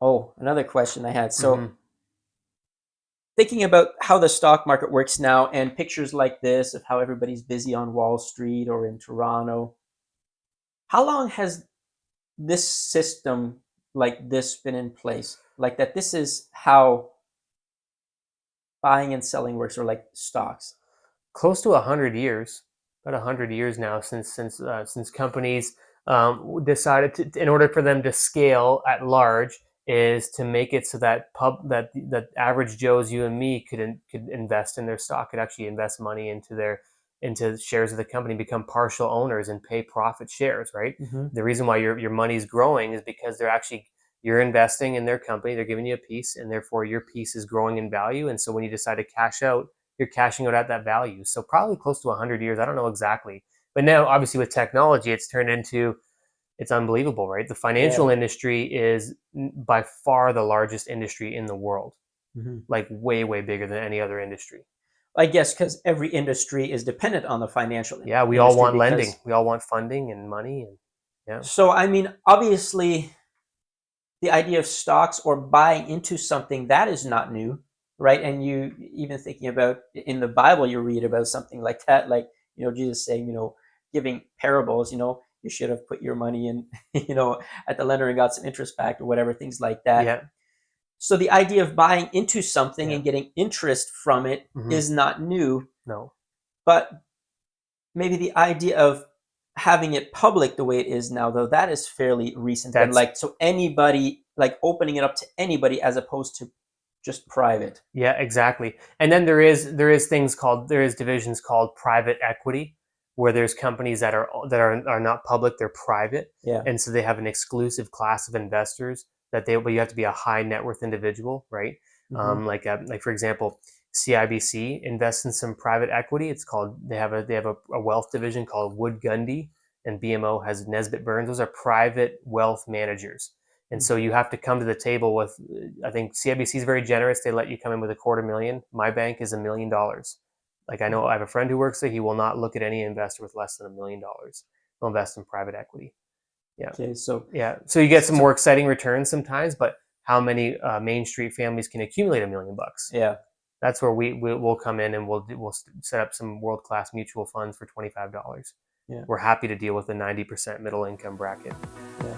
Oh, another question I had. So, Hmm. thinking about how the stock market works now and pictures like this of how everybody's busy on Wall Street or in Toronto, how long has this system like this been in place? Like that this is how buying and selling works or like stocks. Close to 100 years, about 100 years now since companies decided to, in order for them to scale at large, is to make it so that that average Joes, you and me, could invest in their stock, could actually invest money into shares of the company, become partial owners, and pay profit shares. Right. Mm-hmm. The reason why your money's growing is because they're actually you're investing in their company, they're giving you a piece, and therefore your piece is growing in value. And so when you decide to cash out, you're cashing out at that value. So probably close to 100 years. I don't know exactly. But now, obviously, with technology, it's turned into, it's unbelievable, right? The financial Yeah. industry is by far the largest industry in the world, Mm-hmm. like way, way bigger than any other industry. I guess because every industry is dependent on the financial Yeah, we all industry want lending. because We all want funding and money. And yeah. so I mean obviously the idea of stocks or buying into something that is not new, right? And you even thinking about in the Bible, you read about something like that, like Jesus saying, giving parables, you should have put your money in, at the lender and got some interest back or whatever, things like that. Yeah. So the idea of buying into something Yeah. and getting interest from it Hmm. is not new, No. but maybe the idea of having it public the way it is now, though, that is fairly recent. And That's like, so anybody, like opening it up to anybody as opposed to just private. Yeah, exactly. And then there is divisions called private equity, where there's companies that are not public, they're private, Yeah. and so they have an exclusive class of investors but you have to be a high net worth individual, right? Mm-hmm. Like for example, CIBC invests in some private equity. It's called they have a wealth division called Wood Gundy, and BMO has Nesbitt Burns. Those are private wealth managers. And so you have to come to the table with, I think CIBC is very generous. They let you come in with 250,000. My bank is $1 million. Like I know I have a friend who works there. He will not look at any investor with less than $1 million. He'll invest in private equity. Yeah. Okay. So, Yeah. So you get some more so exciting returns sometimes, but how many Main Street families can accumulate $1 million? yeah, That's where we'll come in and we'll set up some world class mutual funds for $25. yeah, We're happy to deal with the 90% middle income bracket. yeah.